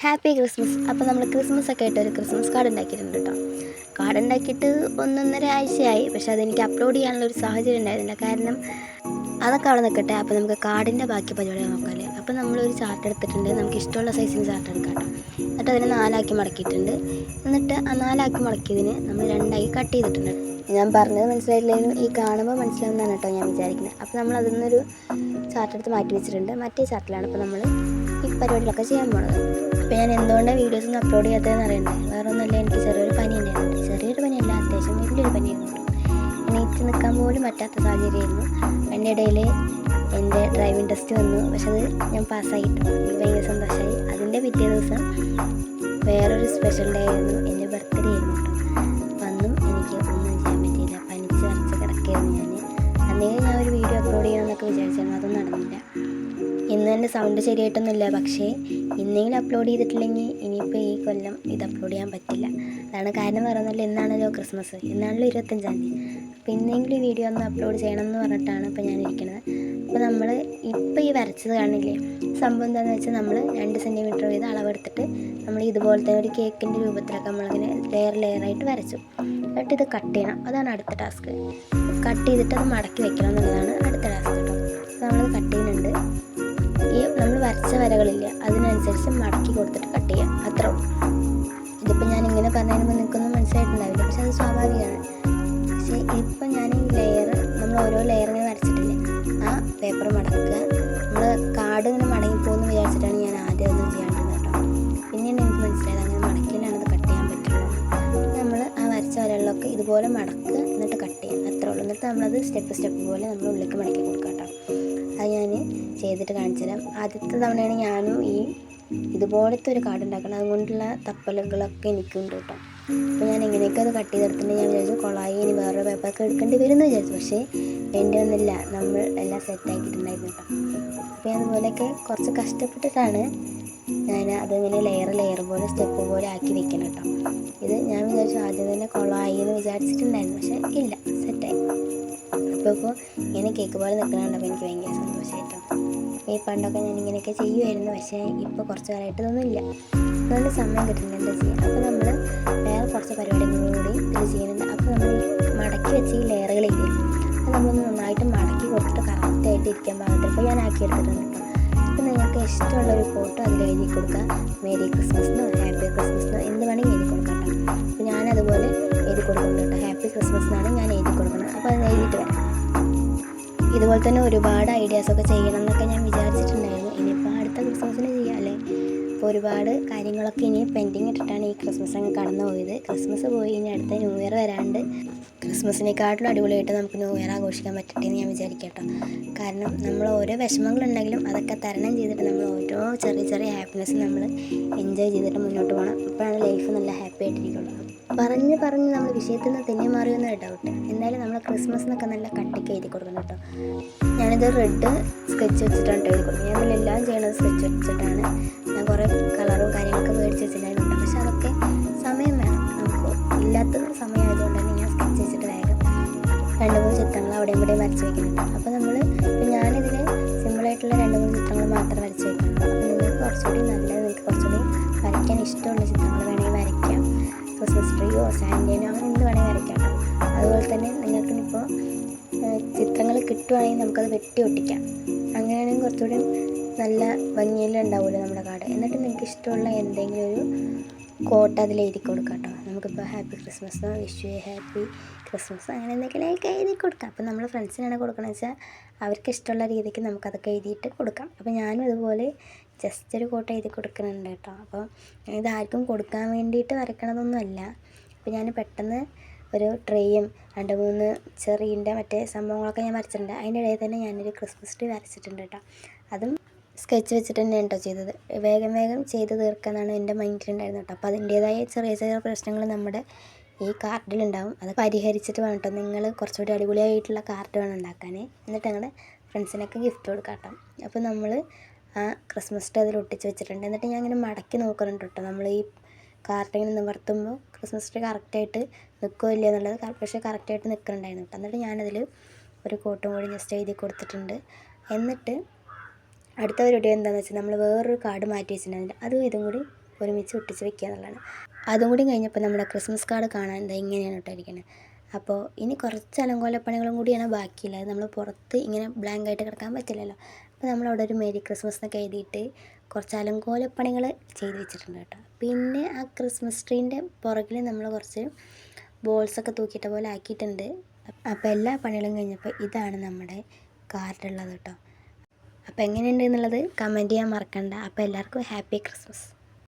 Happy Christmas. അപ്പോൾ നമ്മൾ Christmas ഒക്കെ ആയിട്ട് ഒരു ക്രിസ്മസ് കാർഡ് ഉണ്ടാക്കിയിട്ടുണ്ട് കേട്ടോ. കാർഡ് ഉണ്ടാക്കിയിട്ട് 1.5 ആഴ്ചയായി. പക്ഷെ അതെനിക്ക് അപ്ലോഡ് ചെയ്യാനുള്ളൊരു സാഹചര്യം ഉണ്ടായിരുന്നില്ല. കാരണം അതൊക്കെ അവിടെ നിൽക്കട്ടെ. അപ്പോൾ നമുക്ക് കാർഡിൻ്റെ ബാക്കി പരിപാടികൾ നോക്കാമല്ലേ. അപ്പോൾ നമ്മളൊരു ചാർട്ട് എടുത്തിട്ടുണ്ട്. നമുക്ക് ഇഷ്ടമുള്ള സൈസിന് ചാർട്ട് എടുക്കാം കേട്ടോ. എന്നിട്ട് അതിനെ 4 മടക്കിയിട്ടുണ്ട്. എന്നിട്ട് ആ 4 മടക്കിയതിന് നമ്മൾ 2 കട്ട് ചെയ്തിട്ടുണ്ട്. ഞാൻ പറഞ്ഞത് മനസ്സിലായിട്ടില്ലെങ്കിലും ഈ കാണുമ്പോൾ മനസ്സിലാവുന്നതാണ് കേട്ടോ ഞാൻ വിചാരിക്കുന്നത്. അപ്പോൾ നമ്മൾ അതിൽ നിന്നൊരു ചാർട്ടെടുത്ത് മാറ്റി വെച്ചിട്ടുണ്ട്. മറ്റേ ചാർട്ടിലാണ് ഇപ്പോൾ നമ്മൾ ഈ പരിപാടികളൊക്കെ ചെയ്യാൻ പോകുന്നത്. അപ്പോൾ ഞാൻ എന്തുകൊണ്ടാണ് വീഡിയോസൊന്നും അപ്ലോഡ് ചെയ്യാത്തതെന്ന് അറിയണ്ടേ. വേറെ ഒന്നുമല്ല, എനിക്ക് ചെറിയൊരു പനി ഉണ്ടായിരുന്നു. ചെറിയൊരു പനിയല്ല, അത്യാവശ്യം വലിയൊരു പനിയായിരുന്നു. എണീറ്റ് നിൽക്കാൻ പോലും പറ്റാത്ത സാഹചര്യമായിരുന്നു. അതിൻ്റെ ഇടയിൽ എൻ്റെ ഡ്രൈവിംഗ് ടെസ്റ്റ് വന്നു. പക്ഷെ അത് ഞാൻ പാസ്സായിട്ടു. എനിക്ക് ഭയങ്കര സന്തോഷമായി. അതിൻ്റെ പിറ്റേ ദിവസം വേറൊരു സ്പെഷ്യൽ ഡേ ആയിരുന്നു. എൻ്റെ ബർത്ത്ഡേ ആയിരുന്നു കേട്ടോ. അപ്പം അന്നും എനിക്ക് ഒന്നും ചെയ്യാൻ പറ്റിയില്ല. പനിച്ച് വരച്ച് കിടക്കുകയായിരുന്നു ഞാൻ. അന്നേരം ഞാൻ ഒരു വീഡിയോ അപ്ലോഡ് ചെയ്യണമെന്നൊക്കെ വിചാരിച്ചായിരുന്നു. അതൊന്നും നടന്നില്ല. ഇന്ന് എൻ്റെ സൗണ്ട് ശരിയായിട്ടൊന്നുമില്ല. പക്ഷേ ഇന്നെങ്കിലും അപ്ലോഡ് ചെയ്തിട്ടില്ലെങ്കിൽ ഇനിയിപ്പോൾ ഈ കൊല്ലം ഇത് അപ്ലോഡ് ചെയ്യാൻ പറ്റില്ല. അതാണ് കാരണം. പറയുന്നില്ല, എന്നാണല്ലോ ക്രിസ്മസ്, എന്നാണല്ലോ 25-ാം തീയതി. അപ്പോൾ ഇന്നെങ്കിലും ഈ വീഡിയോ ഒന്ന് അപ്ലോഡ് ചെയ്യണം എന്ന് പറഞ്ഞിട്ടാണ് ഇപ്പോൾ ഞാൻ ഇരിക്കുന്നത്. അപ്പോൾ നമ്മൾ ഇപ്പോൾ ഈ വരച്ചത് കാണില്ലേ, സംഭവം എന്താണെന്ന് വെച്ചാൽ നമ്മൾ 2 സെൻറ്റിമീറ്റർ വീതം അളവെടുത്തിട്ട് നമ്മൾ ഇതുപോലത്തെ ഒരു കേക്കിൻ്റെ രൂപത്തിലൊക്കെ നമ്മളിങ്ങനെ ലെയറായിട്ട് വരച്ചു. എന്നിട്ട് ഇത് കട്ട് ചെയ്യണം. അതാണ് അടുത്ത ടാസ്ക്. കട്ട് ചെയ്തിട്ട് അത് മടക്കി വെക്കണം എന്നുള്ളതാണ് അടുത്ത ടാസ്ക് കേട്ടോ. അപ്പോൾ നമ്മളത് കട്ട് ചെയ്യുന്നുണ്ട്. ഈ നമ്മൾ വരച്ച വരകളില്ല, അതിനനുസരിച്ച് മടക്കി കൊടുത്തിട്ട് കട്ട് ചെയ്യാം, അത്രേ ഉള്ളൂ. ഇതിപ്പോൾ ഞാൻ ഇങ്ങനെ പറഞ്ഞു കഴിയുമ്പോൾ നിങ്ങൾക്കൊന്നും മനസ്സിലായിട്ടുണ്ടാവില്ല. പക്ഷെ അത് സ്വാഭാവികമാണ്. പക്ഷേ ഇപ്പം ഞാൻ ഈ നമ്മൾ ഓരോ ലെയറിങ്ങനെ വരച്ചിട്ടില്ലേ, ആ പേപ്പർ മടക്കുക. നമ്മൾ കാർഡ് ഇങ്ങനെ മടങ്ങിപ്പോകുമെന്ന് വിചാരിച്ചിട്ടാണ് ഞാൻ ആദ്യം ഒന്നും ചെയ്യാണ്ടിരുന്നത് കേട്ടോ. പിന്നെയാണ് എനിക്ക് മനസ്സിലായത് അങ്ങനെ മടക്കിയിലാണ് അത് കട്ട് ചെയ്യാൻ പറ്റുള്ളൂ. നമ്മൾ ആ വരച്ച വരകളിലൊക്കെ ഇതുപോലെ മടക്കുക, എന്നിട്ട് കട്ട് ചെയ്യാം, അത്രേ ഉള്ളൂ. എന്നിട്ട് നമ്മളത് സ്റ്റെപ്പ് പോലെ നമ്മൾ ഉള്ളിലേക്ക് മടക്കി കൊടുക്കാം കേട്ടോ. അത് ഞാൻ ചെയ്തിട്ട് കാണിച്ചു തരാം. ആദ്യത്തെ തവണയാണ് ഞാനും ഇതുപോലത്തെ ഒരു കാർഡ് ഉണ്ടാക്കണം. അതുകൊണ്ടുള്ള തപ്പലുകളൊക്കെ എനിക്കുണ്ട് കേട്ടോ. അപ്പോൾ ഞാൻ എങ്ങനെയൊക്കെ അത് കട്ട് ചെയ്തെടുത്തിട്ട് ഞാൻ വിചാരിച്ചു കൊളായി ഇനി വേറൊരു പേപ്പറൊക്കെ എടുക്കേണ്ടി വരുമെന്ന് വിചാരിച്ചു. പക്ഷേ വേണ്ടി വന്നില്ല, നമ്മൾ എല്ലാം സെറ്റാക്കിയിട്ടുണ്ടായിരുന്നു കേട്ടോ. അപ്പോൾ ഞാൻ അതുപോലെയൊക്കെ കുറച്ച് കഷ്ടപ്പെട്ടിട്ടാണ് ഞാൻ അതിങ്ങനെ ലെയർ പോലെ സ്റ്റെപ്പ് പോലെ ആക്കി വെക്കണം കേട്ടോ. ഇത് ഞാൻ വിചാരിച്ചു ആദ്യം തന്നെ കൊളായി എന്ന് വിചാരിച്ചിട്ടുണ്ടായിരുന്നു. പക്ഷേ ഇല്ല, സെറ്റായി. ഇപ്പോൾ ഇങ്ങനെ കേക്ക് പോലെ നിൽക്കണുണ്ടപ്പോൾ എനിക്ക് ഭയങ്കര സന്തോഷമായിട്ടോ. ഈ പണ്ടൊക്കെ ഞാൻ ഇങ്ങനെയൊക്കെ ചെയ്യുമായിരുന്നു. പക്ഷേ ഇപ്പോൾ കുറച്ച് കാലമായിട്ട് ഇതൊന്നുമില്ല. അതുകൊണ്ട് സമയം കിട്ടുന്നില്ല, എന്താ ചെയ്യുക. അപ്പോൾ നമ്മൾ വേറെ കുറച്ച് പരിപാടികളും കൂടി ഇത് ചെയ്യുന്നുണ്ട്. അപ്പോൾ നമ്മൾ മടക്കി വെച്ച ഈ ലെയറുകളില്ലേ, അത് നമ്മളൊന്ന് നന്നായിട്ട് മടക്കി കൊടുത്തിട്ട് കറക്റ്റായിട്ട് ഇരിക്കാൻ പാകത്തിൽ ഇപ്പോൾ ഞാൻ ആക്കിയെടുത്തിട്ടുണ്ട് കേട്ടോ. അപ്പോൾ നിങ്ങൾക്ക് ഇഷ്ടമുള്ളൊരു ഫോട്ടോ അതിൽ എഴുതി കൊടുക്കുക. മേരി ക്രിസ്മസിനോ ഹാപ്പി ക്രിസ്മസിനോ എന്ത് വേണമെങ്കിൽ എഴുതി കൊടുക്കാം കേട്ടോ. അപ്പോൾ ഞാനതുപോലെ എഴുതി കൊടുക്കുന്നുണ്ട് കേട്ടോ. ഹാപ്പി ക്രിസ്മസ് എന്നാണ് ഞാൻ എഴുതി കൊടുക്കുന്നത്. അപ്പോൾ അത് എഴുതിയിട്ട് വരാം. ഇതുപോലെ തന്നെ ഒരുപാട് ഐഡിയാസൊക്കെ ചെയ്യണം എന്നൊക്കെ ഞാൻ വിചാരിച്ചിട്ടുണ്ടായിരുന്നു. ഇനിയിപ്പോൾ അടുത്ത ക്രിസ്മസിന് ചെയ്യാം അല്ലേ. അപ്പോൾ ഒരുപാട് കാര്യങ്ങളൊക്കെ ഇനി പെൻഡിങ് ഇട്ടിട്ടാണ് ഈ ക്രിസ്മസ് അങ്ങ് കടന്നു പോയത്. ക്രിസ്മസ് പോയി, ഇനി അടുത്ത ന്യൂ ഇയർ വരാണ്ട് ക്രിസ്മസിനെക്കാട്ടിലും അടിപൊളിയായിട്ട് നമുക്ക് ന്യൂ ഇയർ ആഘോഷിക്കാൻ പറ്റട്ടെ എന്ന് ഞാൻ വിചാരിക്കട്ടോ. കാരണം നമ്മൾ ഓരോ വിഷമങ്ങളുണ്ടെങ്കിലും അതൊക്കെ തരണം ചെയ്തിട്ട് നമ്മൾ ഓരോ ചെറിയ ഹാപ്പിനെസ് നമ്മൾ എൻജോയ് ചെയ്തിട്ട് മുന്നോട്ട് പോകണം. അപ്പോഴാണ് ലൈഫ് നല്ല ഹാപ്പി ആയിട്ടിരിക്കുള്ളൂ. പറഞ്ഞ് നമ്മൾ വിഷയത്തിൽ നിന്ന് തന്നെ മാറിയെന്നൊരു ഡൗട്ട്. എന്തായാലും നമ്മൾ ക്രിസ്മസിനൊക്കെ നല്ല കട്ടിക്ക് എഴുതി കൊടുക്കണം കേട്ടോ. ഞാനിത് റെഡ് സ്കെച്ച് വെച്ചിട്ടാണ് എഴുതി കൊടുക്കുന്നത്. ഞാൻ ഇതിലെല്ലാം ചെയ്യണത് സ്കെച്ച് വെച്ചിട്ടാണ്. ഞാൻ കുറേ കളറും കാര്യങ്ങളൊക്കെ മേടിച്ച് വെച്ചിട്ടുണ്ടായിരുന്നു. പക്ഷെ അതൊക്കെ സമയം വേണം, നമുക്ക് ഇല്ലാത്ത സമയമായതുകൊണ്ട് തന്നെ ഞാൻ സ്കെച്ച് വെച്ചിട്ട് വേഗം 2-3 ചിത്രങ്ങൾ അവിടെയും ഇവിടെയും വരച്ച് വയ്ക്കുന്നുണ്ട്. അപ്പോൾ ഇപ്പോൾ ഞാനിതിൽ സിമ്പിളായിട്ടുള്ള 2-3 ചിത്രങ്ങൾ മാത്രം വരച്ച് വയ്ക്കുന്നുണ്ട്. അപ്പോൾ നിങ്ങൾക്ക് കുറച്ചുകൂടി നല്ലത്, നിങ്ങൾക്ക് കുറച്ചുകൂടി വരയ്ക്കാൻ ഇഷ്ടമുള്ള ചിത്രങ്ങൾ വേണമെങ്കിൽ വരയ്ക്കാം. ക്രിസ്മസ് ട്രീയോ സാന്റേനോ അങ്ങനെ എന്ത് വേണമെങ്കിൽ വരയ്ക്കാം. അതുപോലെ തന്നെ നിങ്ങൾക്കിപ്പോൾ ചിത്രങ്ങൾ കിട്ടുവാണെങ്കിൽ നമുക്കത് വെട്ടി ഒട്ടിക്കാം. അങ്ങനെയാണെങ്കിൽ കുറച്ചുകൂടി നല്ല ഭംഗിയിലുണ്ടാവുമല്ലോ നമ്മുടെ കാർഡ്. എന്നിട്ട് നിങ്ങൾക്ക് ഇഷ്ടമുള്ള എന്തെങ്കിലും ഒരു കോട്ട് അതിൽ എഴുതി കൊടുക്കാം കേട്ടോ. നമുക്കിപ്പോൾ happy Christmas, wish you happy Christmas അങ്ങനെ എന്തെങ്കിലുമൊക്കെ എഴുതി കൊടുക്കാം. അപ്പോൾ നമ്മൾ ഫ്രണ്ട്സിനാണ് കൊടുക്കണമെന്ന് വെച്ചാൽ അവർക്ക് ഇഷ്ടമുള്ള രീതിക്ക് നമുക്കതൊക്കെ എഴുതിയിട്ട് കൊടുക്കാം. അപ്പോൾ ഞാനും അതുപോലെ ജസ്റ്റ് ഒരു കോട്ട് എഴുതി കൊടുക്കുന്നുണ്ട് കേട്ടോ. അപ്പോൾ ഇതാർക്കും കൊടുക്കാൻ വേണ്ടിയിട്ട് വരയ്ക്കണതൊന്നുമല്ല. അപ്പോൾ ഞാൻ പെട്ടെന്ന് ഒരു ട്രേയും 2-3 ചെറിയൻ്റെ മറ്റേ സംഭവങ്ങളൊക്കെ ഞാൻ വരച്ചിട്ടുണ്ട്. അതിൻ്റെ ഇടയിൽ തന്നെ ഞാനൊരു ക്രിസ്മസ് ട്രീ വരച്ചിട്ടുണ്ട് കേട്ടോ. അതും സ്കെച്ച് വെച്ചിട്ട് തന്നെയാണ് കേട്ടോ ചെയ്തത്. വേഗം ചെയ്ത് തീർക്കാനാണ് എൻ്റെ മൈൻഡിലുണ്ടായിരുന്നു കേട്ടോ. അപ്പോൾ അതിൻ്റേതായ ചെറിയ പ്രശ്നങ്ങൾ നമ്മുടെ ഈ കാർഡിലുണ്ടാവും. അത് പരിഹരിച്ചിട്ട് വേണം കേട്ടോ നിങ്ങൾ കുറച്ചുകൂടി അടിപൊളിയായിട്ടുള്ള കാർഡ് വേണം ഉണ്ടാക്കാൻ. എന്നിട്ട് ഞങ്ങളുടെ ഫ്രണ്ട്സിനൊക്കെ ഗിഫ്റ്റ് കൊടുക്കാം കേട്ടോ. അപ്പോൾ നമ്മൾ ആ ക്രിസ്മസ് ട്രീ അതിൽ ഒട്ടിച്ച് വെച്ചിട്ടുണ്ട്. എന്നിട്ട് ഞാൻ ഇങ്ങനെ മടക്കി നോക്കുന്നുണ്ട് കേട്ടോ. നമ്മൾ ഈ കാർഡ് ഇങ്ങനെ നിവർത്തുമ്പോൾ ക്രിസ്മസ് ട്രീ കറക്റ്റായിട്ട് നിൽക്കുമോ ഇല്ല എന്നുള്ളത് പക്ഷേ കറക്റ്റായിട്ട് നിൽക്കുന്നുണ്ടായിരുന്നു കേട്ടോ. എന്നിട്ട് ഞാനതിൽ ഒരു കോട്ടും കൂടി ജസ്റ്റ് എഴുതി കൊടുത്തിട്ടുണ്ട്. എന്നിട്ട് അടുത്ത പരിപാടി എന്താണെന്ന് വെച്ചാൽ നമ്മൾ വേറൊരു കാർഡ് മാറ്റി വെച്ചിട്ടുണ്ടായിരുന്നു. അതും ഇതും കൂടി ഒരുമിച്ച് ഒട്ടിച്ച് വെക്കുക എന്നുള്ളതാണ്. അതും കൂടി കഴിഞ്ഞപ്പോൾ നമ്മുടെ ക്രിസ്മസ് കാർഡ് കാണാൻ എന്താ ഇങ്ങനെയാണ് ഇട്ടിരിക്കുന്നത്. അപ്പോൾ ഇനി കുറച്ച് അലങ്കോലപ്പണികളും കൂടിയാണ് ബാക്കിയുള്ളത്. നമ്മൾ പുറത്ത് ഇങ്ങനെ ബ്ലാങ്ക് ആയിട്ട് കിടക്കാൻ പറ്റില്ലല്ലോ. അപ്പോൾ നമ്മളവിടെ ഒരു മേരി ക്രിസ്മസ് എന്നൊക്കെ എഴുതിയിട്ട് കുറച്ച് അലങ്കോലപ്പണികൾ ചെയ്ത് വെച്ചിട്ടുണ്ട് കേട്ടോ. പിന്നെ ആ ക്രിസ്മസ് ട്രീൻ്റെ പുറകിൽ നമ്മൾ കുറച്ച് ബോൾസൊക്കെ തൂക്കിയിട്ട പോലെ ആക്കിയിട്ടുണ്ട്. അപ്പോൾ എല്ലാ പണികളും കഴിഞ്ഞപ്പോൾ ഇതാണ് നമ്മുടെ കാർഡുള്ളത് കേട്ടോ. അപ്പോൾ എങ്ങനെയുണ്ട് എന്നുള്ളത് കമൻറ്റ് ചെയ്യാൻ മറക്കണ്ട. അപ്പോൾ എല്ലാവർക്കും ഹാപ്പി ക്രിസ്മസ്.